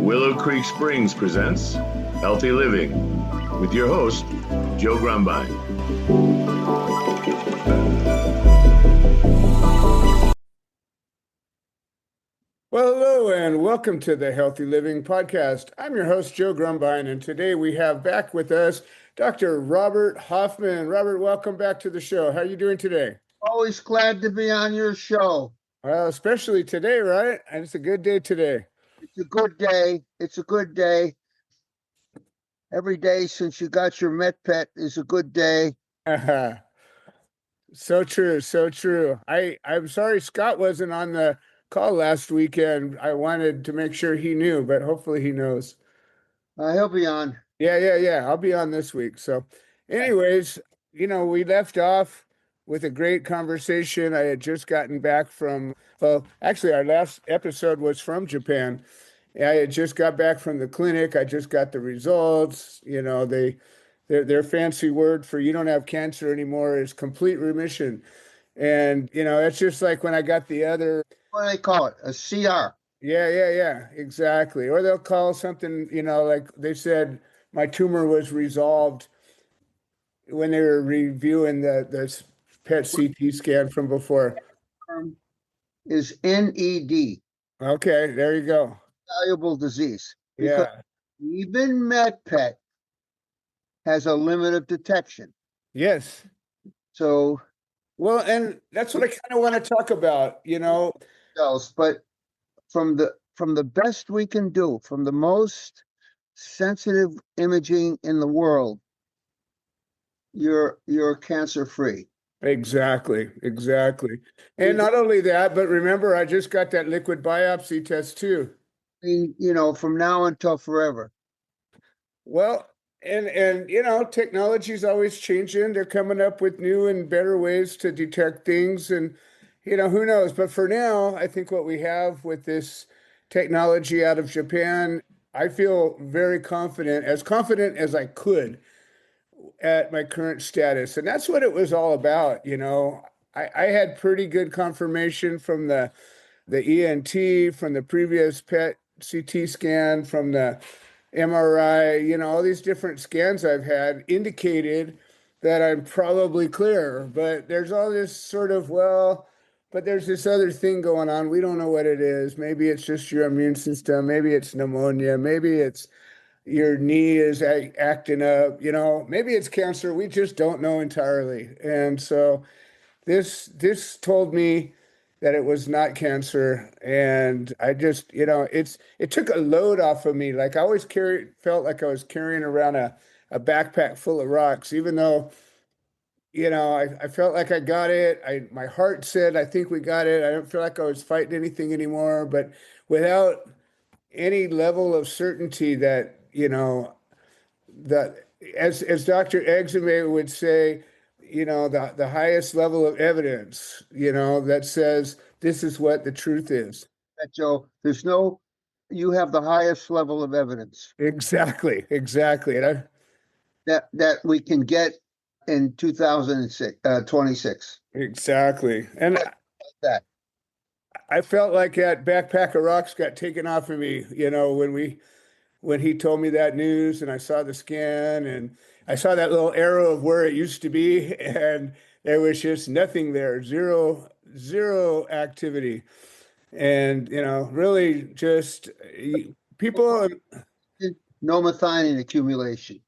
Willow Creek Springs presents Healthy Living with your host, Joe Grumbine. Well, hello, and welcome to the Healthy Living Podcast. I'm your host, Joe Grumbine, and today we have back with us Dr. Robert Hoffman. Robert, welcome back to the show. How are you doing today? Always glad to be on your show. Well, especially today, right? And it's a good day today. It's a good day. It's a good day. Every day since you got your Met Pet is a good day. So true, so true. I'm sorry Scott wasn't on the call last weekend. I wanted to make sure he knew, but hopefully he knows. He'll be on. Yeah. I'll be on this week. So anyways, we left off with a great conversation. I had just gotten back from, well, actually our last episode was from Japan. I had just got back from the clinic. I just got the results. Their fancy word for you don't have cancer anymore is complete remission. And, it's just like when I got the other. What do they call it? A CR. Yeah, exactly. Or they'll call something, like they said, my tumor was resolved when they were reviewing the PET CT scan from before. Is NED. Okay, there you go. Valuable disease. Because Yeah. even Met Pet has a limit of detection. Yes. So. Well, and that's what I kind of want to talk about, But from the best we can do, from the most sensitive imaging in the world, you're cancer free. Exactly. And not only that, but remember, I just got that liquid biopsy test too. I mean, from now until forever. Well, and technology is always changing. They're coming up with new and better ways to detect things, and who knows? But for now, I think what we have with this technology out of Japan, I feel very confident as I could at my current status. And that's what it was all about. I had pretty good confirmation from the ENT, from the previous PET CT scan, from the MRI, all these different scans I've had indicated that I'm probably clear. But there's all this sort of, but there's this other thing going on. We don't know what it is. Maybe it's just your immune system. Maybe it's pneumonia. Maybe it's your knee is acting up. Maybe it's cancer. We just don't know entirely. And so this told me that it was not cancer. And I just, it took a load off of me. Like I always felt like I was carrying around a backpack full of rocks, even though, I felt like I got it. My heart said, I think we got it. I don't feel like I was fighting anything anymore, but without any level of certainty that, that as Dr. Exame would say, the highest level of evidence, that says this is what the truth is. Joe, you have the highest level of evidence. Exactly. And that we can get in 2026. Exactly. And that I felt like that backpack of rocks got taken off of me, when he told me that news and I saw the scan and I saw that little arrow of where it used to be and there was just nothing there, zero activity. And, really just people. No methionine accumulation.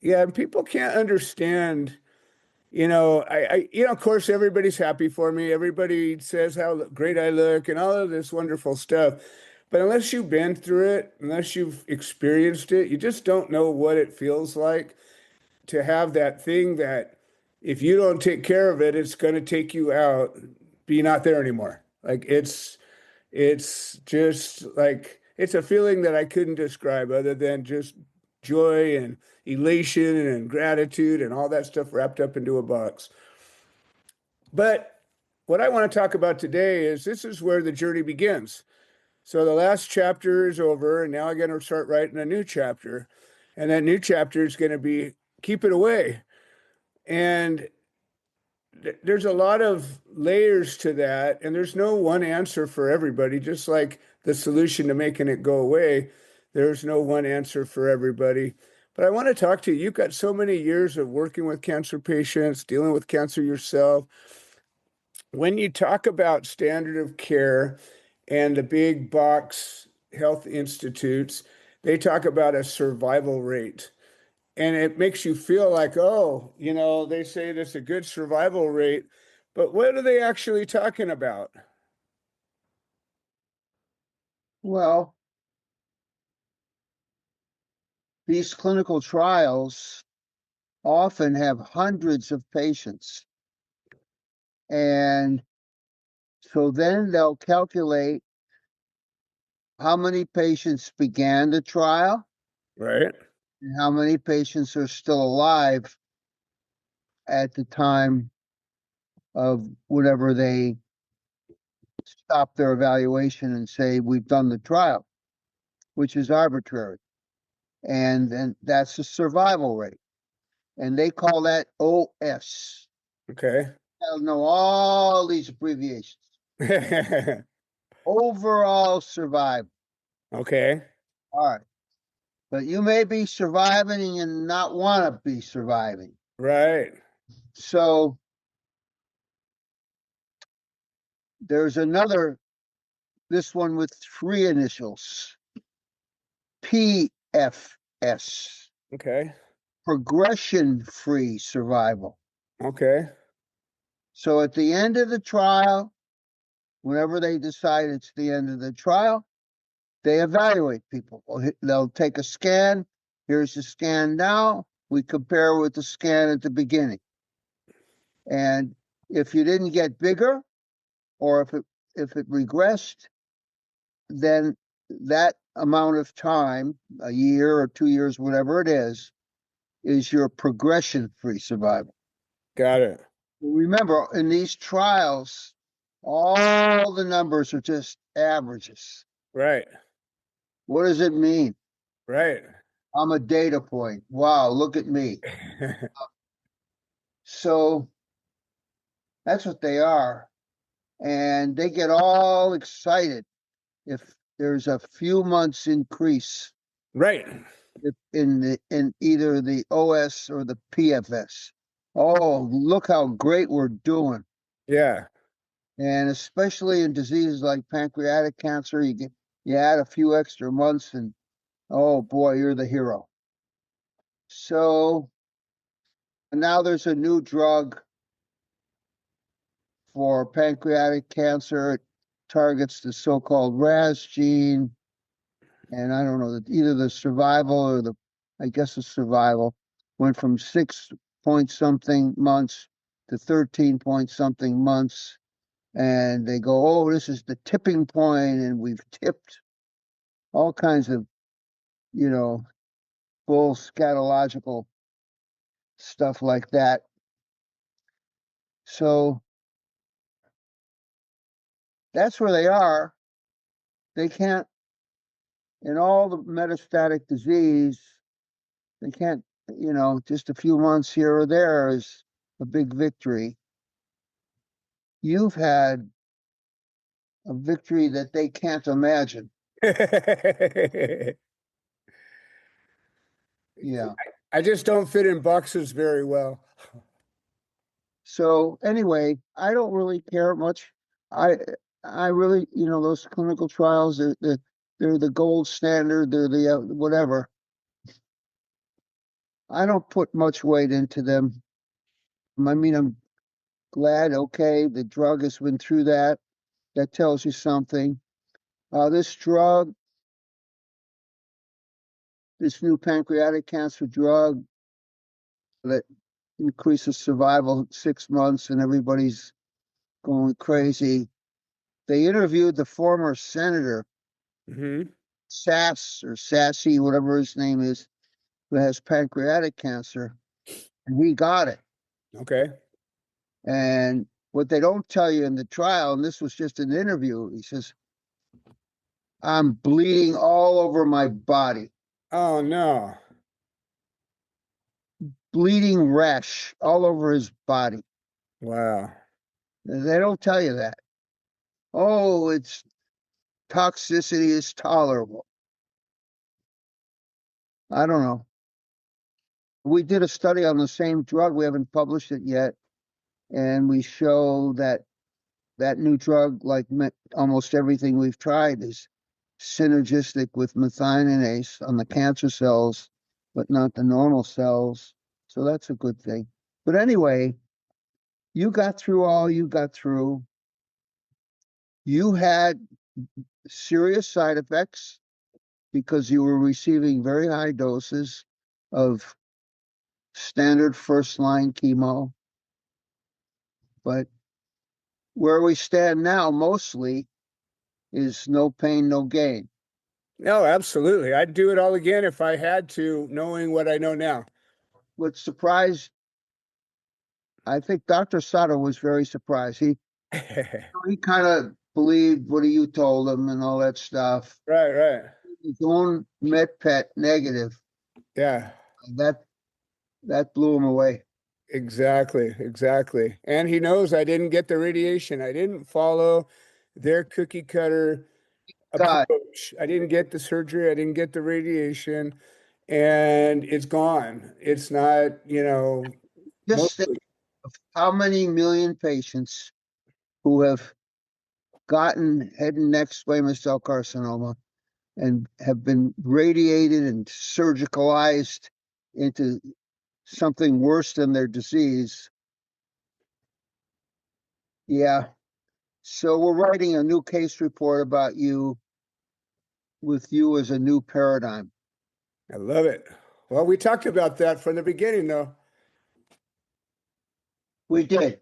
Yeah, and people can't understand, of course, everybody's happy for me. Everybody says how great I look and all of this wonderful stuff. But unless you've been through it, unless you've experienced it, you just don't know what it feels like to have that thing that if you don't take care of it, it's going to take you out, be not there anymore. Like it's just like, it's a feeling that I couldn't describe other than just joy and elation and gratitude and all that stuff wrapped up into a box. But what I want to talk about today is this is where the journey begins. So the last chapter is over, and now I'm going to start writing a new chapter. And that new chapter is going to be keep it away. And there's a lot of layers to that, and there's no one answer for everybody, just like the solution to making it go away. There's no one answer for everybody. But I want to talk to you. You've got so many years of working with cancer patients, dealing with cancer yourself. When you talk about standard of care and the big box health institutes, they talk about a survival rate. And it makes you feel like, oh, they say that's a good survival rate, but what are they actually talking about? Well, these clinical trials often have hundreds of patients. And so then they'll calculate how many patients began the trial Right? and how many patients are still alive at the time of whenever they stop their evaluation and say, we've done the trial, which is arbitrary. And then that's the survival rate. And they call that OS. Okay. I'll know all these abbreviations. Overall survival. Okay. All right. But you may be surviving and not want to be surviving. Right. So there's another, this one with 3 initials, PFS, Okay. progression-free survival. Okay. So at the end of the trial, whenever they decide it's the end of the trial, they evaluate people. They'll take a scan. Here's the scan now. We compare with the scan at the beginning. And if you didn't get bigger, or if it regressed, then that amount of time, a year or 2 years, whatever it is your progression-free survival. Got it. Remember, in these trials, all the numbers are just averages. Right. What does it mean? Right. I'm a data point. Wow, look at me. So that's what they are. And they get all excited if there's a few months increase Right. in either the OS or the PFS. Oh, look how great we're doing. Yeah. And especially in diseases like pancreatic cancer, you add a few extra months and oh boy, you're the hero. So now there's a new drug for pancreatic cancer. It targets the so-called RAS gene. And I don't know, either the survival or I guess the survival went from 6 point something months to 13 point something months. And they go, oh, this is the tipping point, and we've tipped all kinds of, full scatological stuff like that. So that's where they are. They can't, in all the metastatic disease, they can't, just a few months here or there is a big victory. You've had a victory that they can't imagine. Yeah. I just don't fit in boxes very well. So anyway, I don't really care much. I really, those clinical trials, they're the gold standard. They're the whatever. I don't put much weight into them. I mean, I'm glad. Okay, the drug has been through that. That tells you something. This drug, this new pancreatic cancer drug that increases survival 6 months, and everybody's going crazy. They interviewed the former senator, Mm-hmm. Sass or Sassy, whatever his name is, who has pancreatic cancer, and he got it. Okay. And what they don't tell you in the trial, and this was just an interview, he says, I'm bleeding all over my body. Oh, no. Bleeding rash all over his body. Wow. They don't tell you that. Oh, it's toxicity is tolerable. I don't know. We did a study on the same drug. We haven't published it yet. And we show that that new drug, like almost everything we've tried, is synergistic with methionase on the cancer cells, but not the normal cells. So that's a good thing. But anyway, you got through all you got through. You had serious side effects because you were receiving very high doses of standard first line chemo. But where we stand now mostly is no pain, no gain. No, absolutely. I'd do it all again if I had to, knowing what I know now. What surprised, I think Dr. Sato was very surprised. He kind of believed what you told him and all that stuff. Right, right. His own met pet negative. Yeah, That blew him away. exactly, exactly. And he knows I didn't get the radiation. I didn't follow their cookie cutter God, approach. I didn't get the surgery. I didn't get the radiation, and it's gone. It's not, just think mostly. of how many million patients who have gotten head and neck squamous cell carcinoma and have been radiated and surgicalized into something worse than their disease. Yeah. So we're writing a new case report about you with you as a new paradigm. I love it. Well, we talked about that from the beginning, though. We did.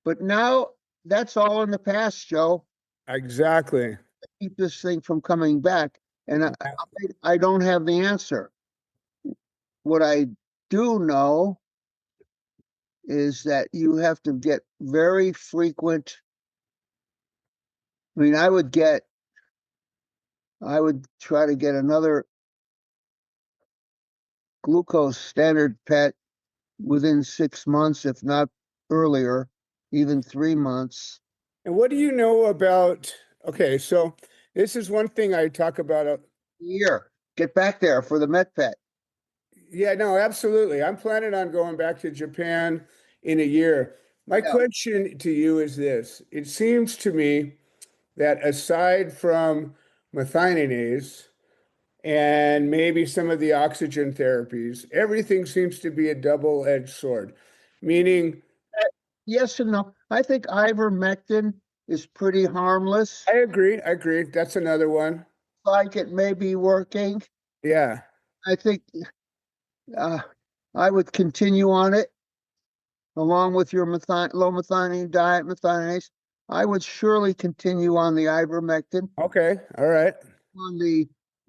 But now that's all in the past, Joe. Exactly. Keep this thing from coming back. And I don't have the answer. What I do know is that you have to get very frequent. I mean, I would try to get another glucose standard PET within 6 months, if not earlier, even 3 months. And what do you know about? Okay, so this is one thing I talk about. Year. Get back there for the Met PET. Yeah, no, absolutely. I'm planning on going back to Japan in a year. My Yeah. question to you is this. It seems to me that aside from methionase and maybe some of the oxygen therapies, everything seems to be a double-edged sword, meaning Yes and no. I think ivermectin is pretty harmless. I agree. I agree. That's another one. Like it may be working. Yeah. I think uh, I would continue on it along with your low methionine diet, methionase. I would surely continue on the ivermectin. Okay. All right.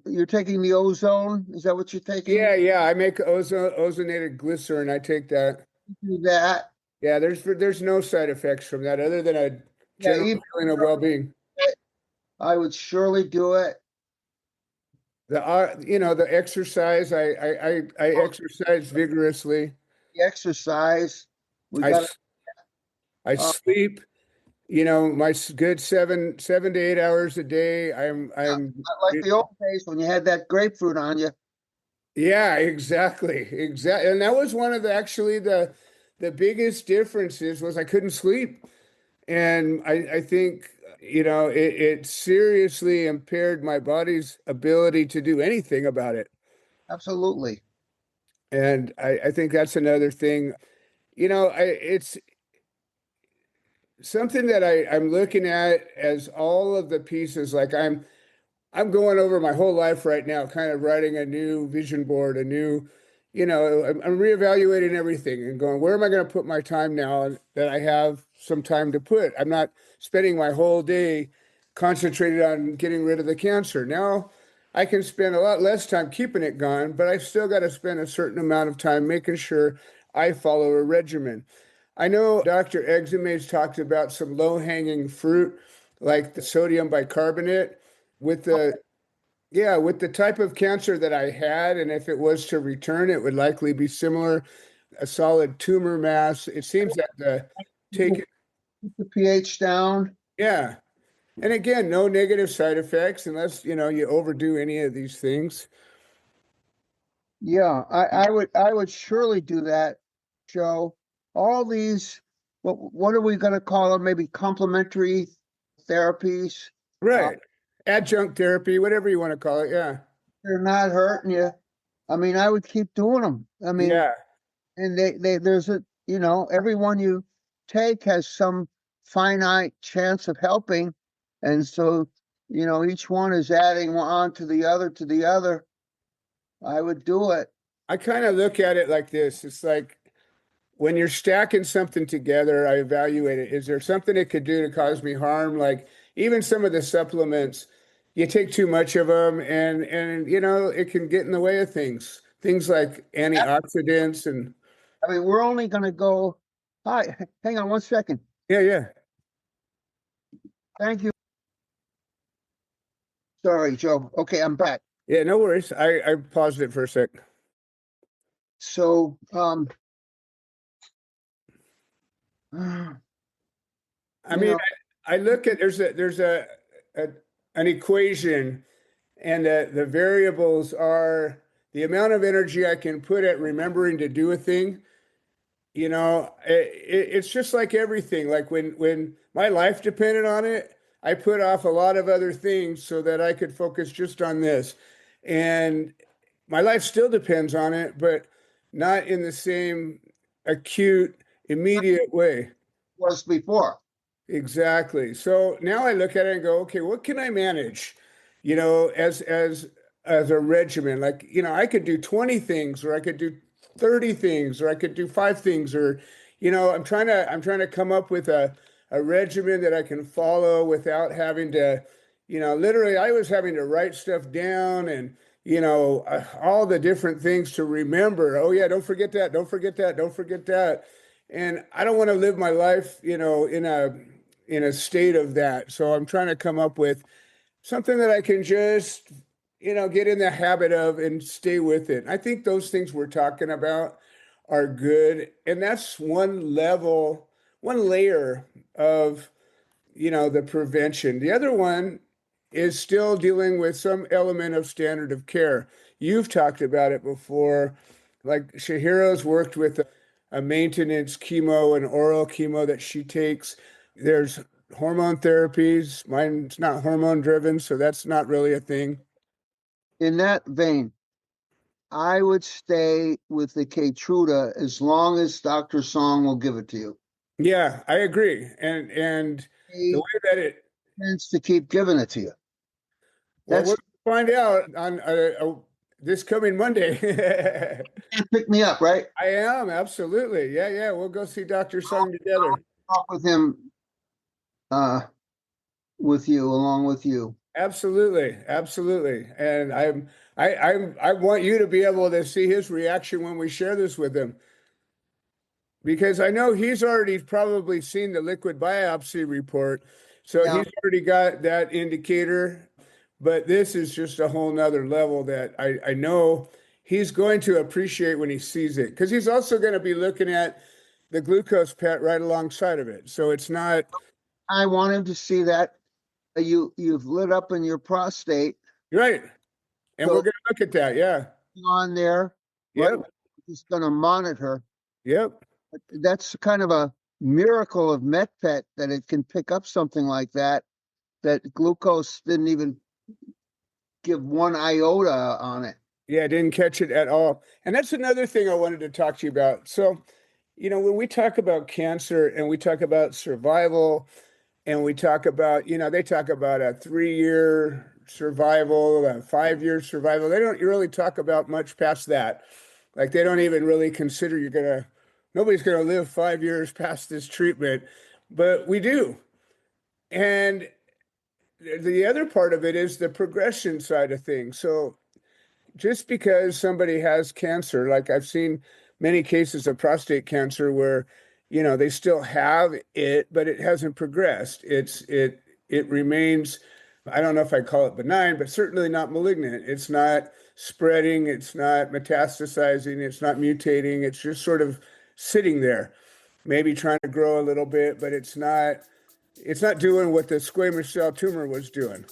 You're taking the ozone. Is that what you're taking? Yeah, yeah. I make ozonated glycerin. I take that. Do that. Yeah, there's no side effects from that other than a Yeah, general even feeling of well-being. I would surely do it. The exercise. I exercise vigorously. The exercise. We I got s- I uh, sleep. My good 7 to 8 hours a day. I'm. not like the old days when you had that grapefruit on you. Yeah, exactly, exactly. And that was one of the biggest differences was I couldn't sleep. And I think, it seriously impaired my body's ability to do anything about it. Absolutely. And I think that's another thing. It's something that I'm looking at as all of the pieces. Like I'm going over my whole life right now, kind of writing a new vision board, I'm reevaluating everything and going, where am I going to put my time now that I have some time to put? I'm not spending my whole day concentrated on getting rid of the cancer. Now I can spend a lot less time keeping it gone, but I still got to spend a certain amount of time making sure I follow a regimen. I know Dr. Exume's talked about some low-hanging fruit, like the sodium bicarbonate with the type of cancer that I had, and if it was to return, it would likely be similar, a solid tumor mass. It seems that Keep the pH down. yeah. And again, no negative side effects unless, you overdo any of these things. Yeah, I would surely do that, Joe. All these, what are we gonna call them? Maybe complementary therapies. Uh, Right. Adjunct therapy, whatever you want to call it. Yeah. they're not hurting you. I mean, I would keep doing them. I mean, Yeah. and there's a, every one you take has some finite chance of helping. And so, each one is adding on to the other to the other. I would do it. I kind of look at it like this. It's like when you're stacking something together, I evaluate it. Is there something it could do to cause me harm? Like even some of the supplements, you take too much of them and it can get in the way of things. Things like antioxidants and I mean, we're only going to go. Hi, hang on one second. yeah, yeah. Thank you. Sorry, Joe. Okay, I'm back. Yeah, no worries. I paused it for a sec. So, I you mean, know, I look at a an equation, and the variables are the amount of energy I can put at remembering to do a thing. It's just like everything. Like when my life depended on it, I put off a lot of other things so that I could focus just on this. And my life still depends on it, but not in the same acute, immediate way. was before. Exactly. So now I look at it and go, okay, what can I manage? As a regimen. Like, I could do 20 things, or I could do 30 things, or I could do 5 things, or, I'm trying to come up with a regimen that I can follow without having to, literally I was having to write stuff down and all the different things to remember. Oh yeah, don't forget that, don't forget that, don't forget that. And I don't want to live my life, in a state of that. So I'm trying to come up with something that I can just, get in the habit of and stay with it. I think those things we're talking about are good. And that's one level, one layer of, the prevention. The other one is still dealing with some element of standard of care. You've talked about it before. Like Shahiro's worked with a maintenance chemo and oral chemo that she takes. There's hormone therapies. Mine's not hormone driven, so that's not really a thing. In that vein, I would stay with the Keytruda as long as Dr. Song will give it to you. Yeah, I agree. And the He way that it, tends to keep giving it to you. well, That's we'll find out on this coming Monday. pick me up, right? I am, absolutely. Yeah, yeah. We'll go see Dr. Sung together. Talk with him, uh, with you, along with you. Absolutely, absolutely. And I want you to be able to see his reaction when we share this with him. Because I know he's already probably seen the liquid biopsy report. So Yeah, he's already got that indicator. But this is just a whole nother level that I know he's going to appreciate when he sees it. Because he's also going to be looking at the glucose PET right alongside of it. So it's not I want him to see that you've lit up in your prostate. right. And we're So going to look at that. Yeah. on there, right? Yep. He's going to monitor. Yep. That's kind of a miracle of MetPet that it can pick up something like that. That glucose didn't even give one iota on it. Yeah. I didn't catch it at all. And that's another thing I wanted to talk to you about. So, when we talk about cancer and we talk about survival and we talk about, they talk about a 3-year survival, a 5-year survival. They don't really talk about much past that. Like they don't even really consider nobody's going to live 5 years past this treatment, but we do. And the other part of it is the progression side of things. So just because somebody has cancer, like I've seen many cases of prostate cancer where, they still have it, but it hasn't progressed. It remains, I don't know if I call it benign, but certainly not malignant. It's not spreading, it's not metastasizing, it's not mutating, it's just sort of sitting there, maybe trying to grow a little bit, but it's not doing what the squamous cell tumor was doing.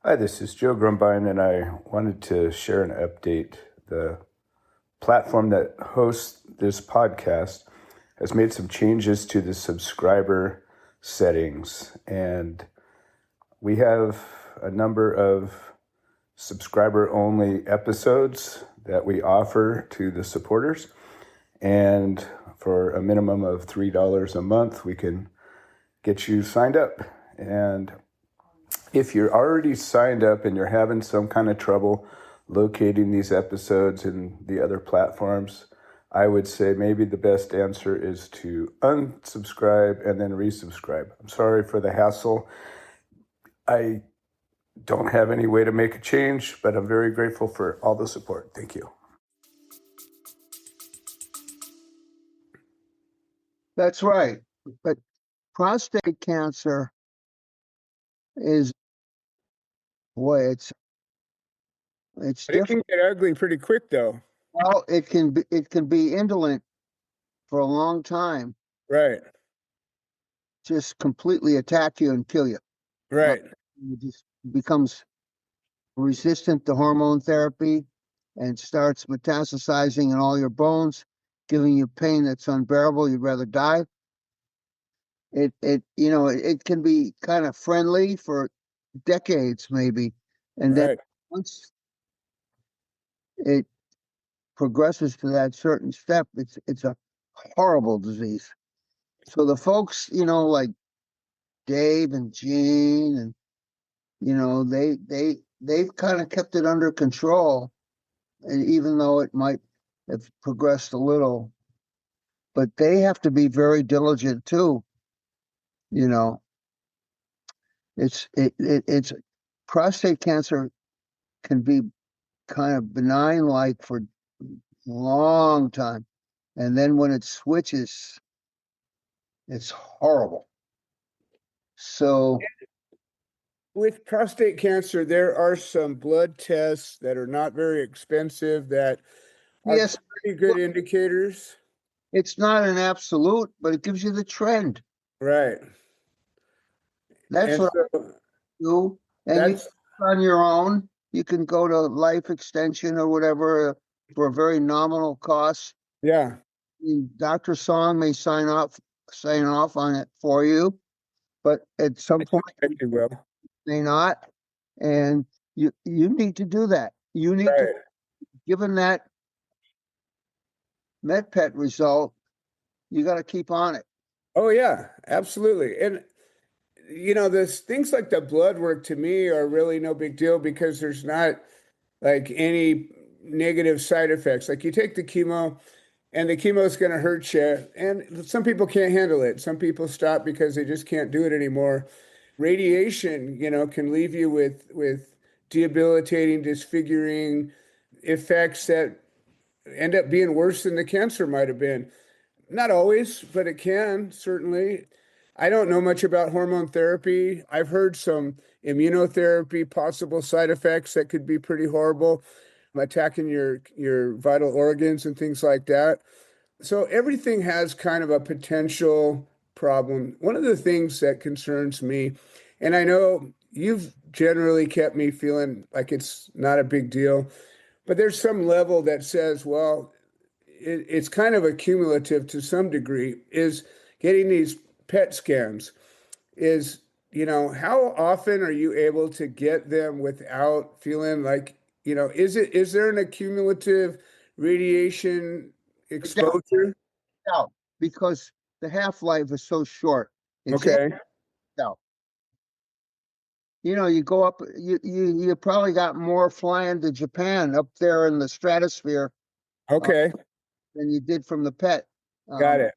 Hi, this is Joe Grumbine, and I wanted to share an update. The platform that hosts this podcast has made some changes to the subscriber settings, and we have a number of subscriber-only episodes that we offer to the supporters, and for a minimum of $3 a month, we can get you signed up. And if you're already signed up and you're having some kind of trouble locating these episodes in the other platforms, I would say maybe the best answer is to unsubscribe and then resubscribe. I'm sorry for the hassle. I don't have any way to make a change, but I'm very grateful for all the support. Thank you. That's right. But prostate cancer is, boy, it's But it different. can get ugly pretty quick, though. Well, it can be indolent for a long time, Right, just completely attack you and kill you. right. It just becomes resistant to hormone therapy and starts metastasizing in all your bones, giving you pain that's unbearable. You'd rather die. It can be kind of friendly for decades maybe, and then Right. once it progresses to that certain step, it's a horrible disease. So the folks, like Dave and Gene, and they've kind of kept it under control, and even though it might have progressed a little, but they have to be very diligent too. You know, it's prostate cancer can be kind of benign like for a long time, and then when it switches, it's horrible. So With prostate cancer, there are some blood tests that are not very expensive that are yes, pretty good indicators. it's not an absolute, but it gives you the trend. Right. That's And what I so do. And you that's, on your own, you can go to Life Extension or whatever for a very nominal cost. yeah, Dr. Song may sign off on it for you, but at some I point suspect you will. may not. And you need to do that. You need to, Right. given that MedPet result, you got to keep on it. Oh, yeah, absolutely. And, this things like the blood work to me are really no big deal because there's not like any negative side effects. Like you take the chemo and the chemo is going to hurt you. And some people can't handle it. Some people stop because they just can't do it anymore. Radiation, can leave you with debilitating, disfiguring effects that end up being worse than the cancer might have been. Not always, but it can certainly. I don't know much about hormone therapy. I've heard some immunotherapy possible side effects that could be pretty horrible, attacking your vital organs and things like that. So everything has kind of a potential problem. One of the things that concerns me, and I know you've generally kept me feeling like it's not a big deal, but there's some level that says, well, it's kind of accumulative to some degree, is getting these PET scans. Is, how often are you able to get them without feeling like, is there an accumulative radiation Without exposure? doubt, because the half-life is so short. It's in Okay. out. You go up, you probably got more flying to Japan up there in the stratosphere uh, Okay. than you did from the PET. Got Um, it.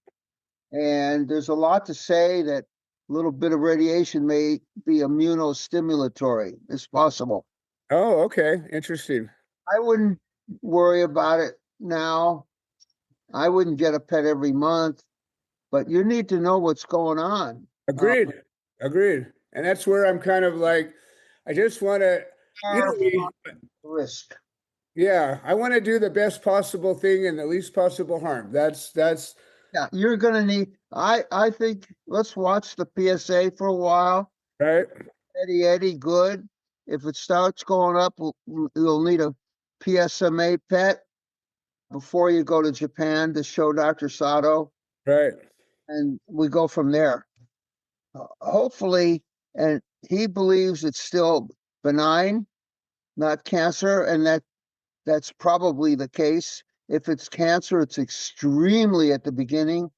and there's a lot to say that a little bit of radiation may be immunostimulatory. It's possible. Oh, okay. Interesting. I wouldn't worry about it now. I wouldn't get a PET every month, but you need to know what's going on. Agreed. Agreed. And that's where I'm kind of like, I just want to, Are me, risk. yeah, I want to do the best possible thing and the least possible harm. That's Yeah, you're gonna need. I think let's watch the PSA for a while. right. Eddie, good. If it starts going up, you'll need a PSMA PET before you go to Japan to show Dr. Sato, Right. and we go from there. Hopefully, and he believes it's still benign, not cancer, and that's probably the case. If it's cancer, it's extremely at the beginning.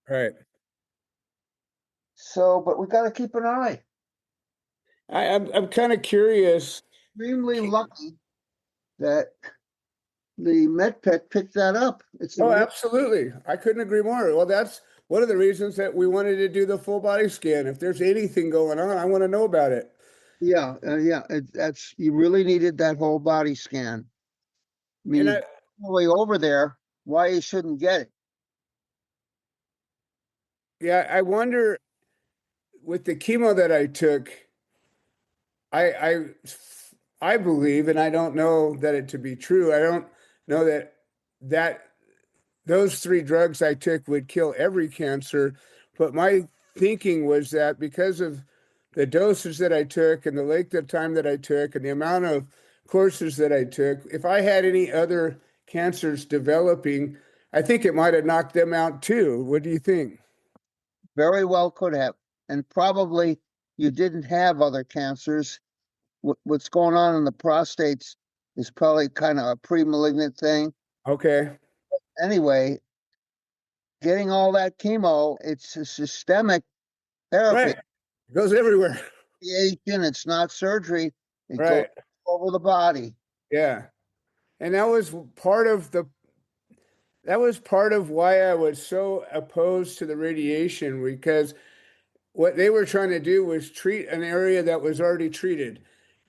Right. So, but we got to keep an eye. I'm kind of curious. Extremely lucky that the MedPet picked that up. It's Oh, absolutely. I couldn't agree more. Well, that's one of the reasons that we wanted to do the full body scan. If there's anything going on, I want to know about it. yeah, that's you really needed that whole body scan. I mean, And he's all the way over there. Why you shouldn't get it? yeah, I wonder with the chemo that I took, I I I believe, and I don't know that it to be true. I don't know that those three drugs I took would kill every cancer, but my thinking was that because of the dosage that I took and the length of time that I took and the amount of courses that I took, if I had any other cancers developing, I think it might have knocked them out too. What do you think? Very well could have, and probably you didn't have other cancers. What's going on in the prostates is probably kind of a pre-malignant thing. Okay. Anyway, getting all that chemo, it's a systemic therapy. Right. It goes everywhere. Radiation, it's not surgery. It goes Right. over the body. Yeah. And that was part of why I was so opposed to the radiation, because what they were trying to do was treat an area that was already treated.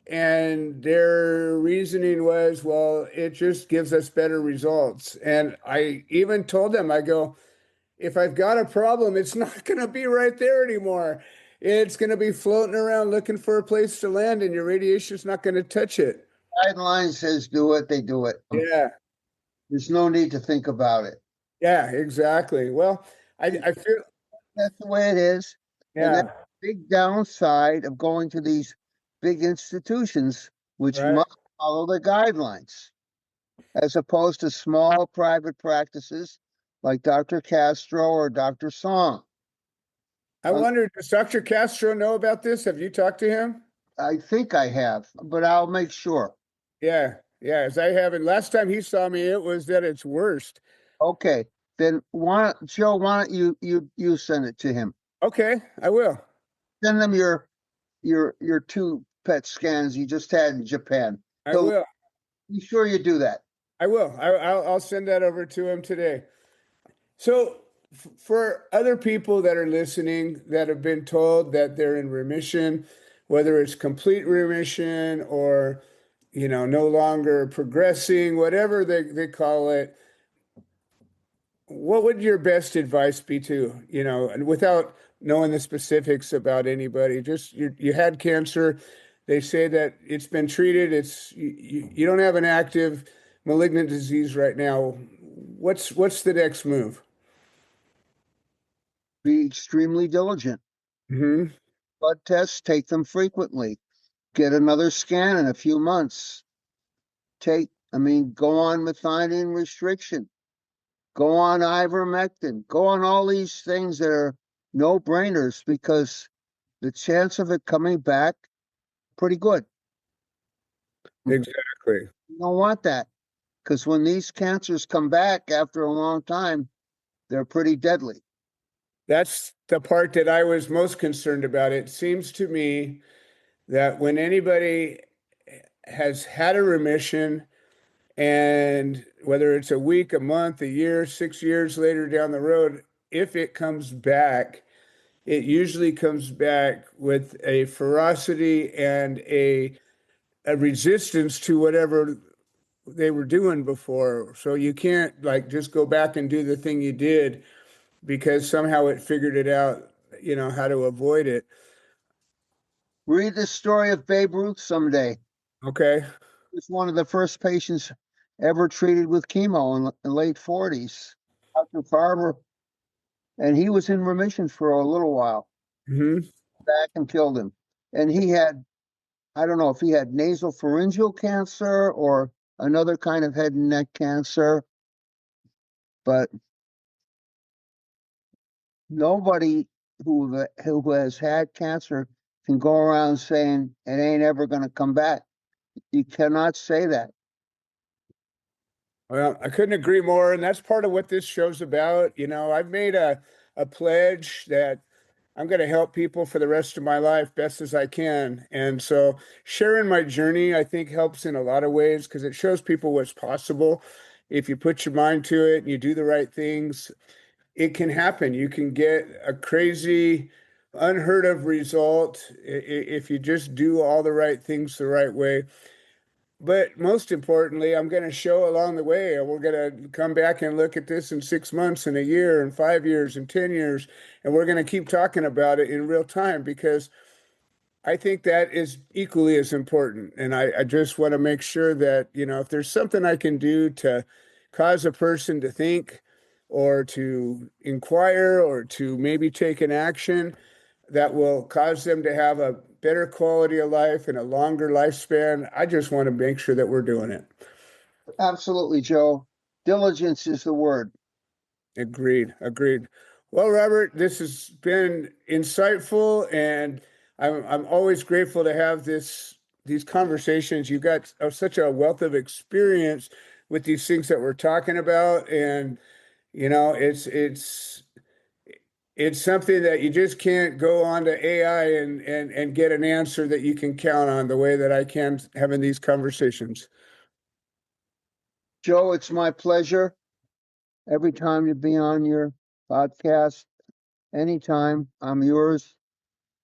And their reasoning was, well, it just gives us better results. And I even told them, I go, if I've got a problem, it's not going to be right there anymore. It's going to be floating around looking for a place to land, and your radiation's not going to touch it. Guideline says do it, they do it. Yeah. There's no need to think about it. Yeah, exactly. Well, I feel, That's the way it is. And that's yeah, the big downside of going to these big institutions, which right. must follow the guidelines, as opposed to small private practices like Dr. Castro or Dr. Song. I wonder, does Dr. Castro know about this? Have you talked to him? I think I have, but I'll make sure. Yeah, yeah, as I haven't. Last time he saw me, it was at its worst. Okay, then Joe, why don't you send it to him? Okay, I will. Send them your two PET scans you just had in Japan. I will. Be sure you do that. I will. I'll send that over to him today. So, for other people that are listening that have been told that they're in remission, whether it's complete remission or, no longer progressing, whatever they call it, what would your best advice be to, and without knowing the specifics about anybody, just you had cancer, they say that it's been treated, you don't have an active malignant disease right now. What's the next move? Be extremely diligent. Hmm. Blood tests, take them frequently. Get another scan in a few months. Go on methionine restriction. Go on ivermectin. Go on all these things that are no-brainers, because the chance of it coming back, pretty good. Exactly. You don't want that, because when these cancers come back after a long time, they're pretty deadly. That's the part that I was most concerned about. It seems to me that when anybody has had a remission, and whether it's a week, a month, a year, 6 years later down the road, if it comes back, it usually comes back with a ferocity and a resistance to whatever they were doing before. So you can't like just go back and do the thing you did because somehow it figured it out, how to avoid it. Read the story of Babe Ruth someday. Okay. He was one of the first patients ever treated with chemo in the late 40s. Dr. Farber, and he was in remission for a little while. Hmm. Back and killed him. And he had I don't know if he had nasopharyngeal cancer or another kind of head and neck cancer, but nobody who has had cancer can go around saying it ain't ever going to come back. You cannot say that. Well, I couldn't agree more. And that's part of what this show's about. I've made a pledge that I'm going to help people for the rest of my life best as I can. And so sharing my journey, I think, helps in a lot of ways because it shows people what's possible. If you put your mind to it and you do the right things, it can happen. You can get a crazy, unheard of result if you just do all the right things the right way. But most importantly, I'm going to show along the way, and we're going to come back and look at this in 6 months and a year and 5 years and 10 years. And we're going to keep talking about it in real time because I think that is equally as important. And I just want to make sure that, if there's something I can do to cause a person to think or to inquire or to maybe take an action that will cause them to have a better quality of life and a longer lifespan, I just want to make sure that we're doing it. Absolutely, Joe. Diligence is the word. Agreed. Well, Robert, this has been insightful, and I'm always grateful to have these conversations. You've got such a wealth of experience with these things that we're talking about, and it's something that you just can't go on to AI and get an answer that you can count on the way that I can having these conversations. Joe, it's my pleasure. Every time you be on your podcast, anytime, I'm yours.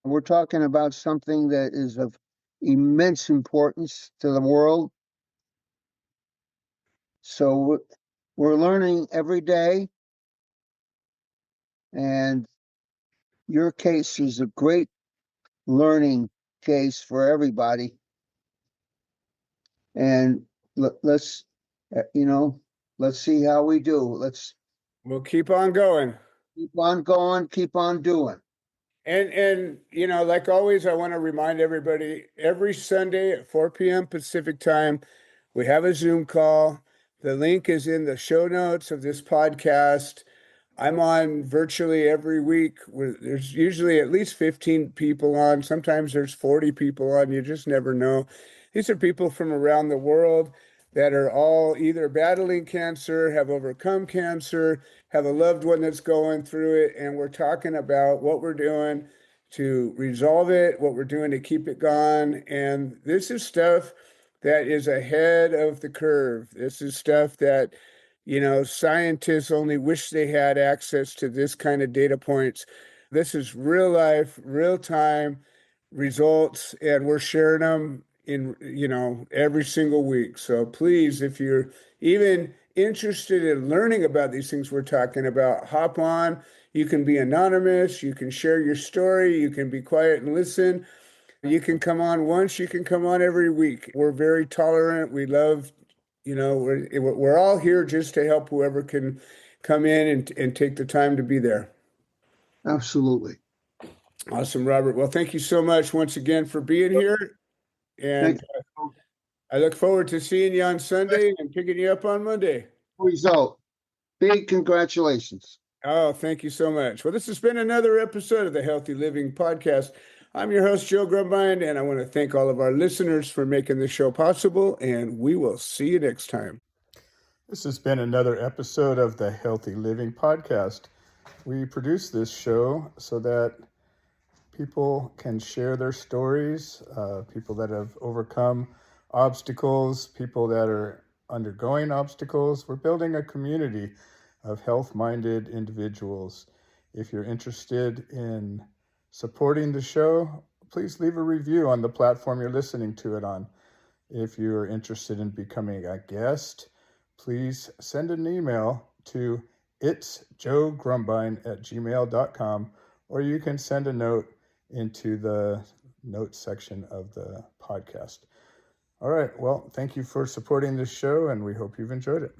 We're talking about something that is of immense importance to the world. So we're learning every day. And your case is a great learning case for everybody. And let's see how we do. Let's We'll keep on going. keep on going, keep on doing. And like always, I want to remind everybody every Sunday at 4 p.m. Pacific time, we have a Zoom call. The link is in the show notes of this podcast. I'm on virtually every week. There's usually at least 15 people on. Sometimes there's 40 people on. You just never know. These are people from around the world that are all either battling cancer, have overcome cancer, have a loved one that's going through it. And we're talking about what we're doing to resolve it, what we're doing to keep it gone. And this is stuff that is ahead of the curve. This is stuff that scientists only wish they had access to this kind of data points. This is real life, real time results, and we're sharing them in, every single week. So please, if you're even interested in learning about these things we're talking about, hop on. You can be anonymous. You can share your story. You can be quiet and listen. You can come on once. You can come on every week. We're very tolerant. We love we're all here just to help whoever can come in and take the time to be there. Absolutely. Awesome, Robert. Well, thank you so much once again for being here. And I look forward to seeing you on Sunday and picking you up on Monday. Result. Big congratulations. Oh, thank you so much. Well, this has been another episode of the Healthy Living Podcast. I'm your host, Joe Grumbine, and I want to thank all of our listeners for making the show possible, and we will see you next time. This has been another episode of the Healthy Living Podcast. We produce this show so that people can share their stories, people that have overcome obstacles, people that are undergoing obstacles. We're building a community of health-minded individuals. If you're interested in supporting the show, please leave a review on the platform you're listening to it on. If you're interested in becoming a guest, please send an email to itsjoegrumbine@gmail.com, or you can send a note into the notes section of the podcast. All right. Well, thank you for supporting this show, and we hope you've enjoyed it.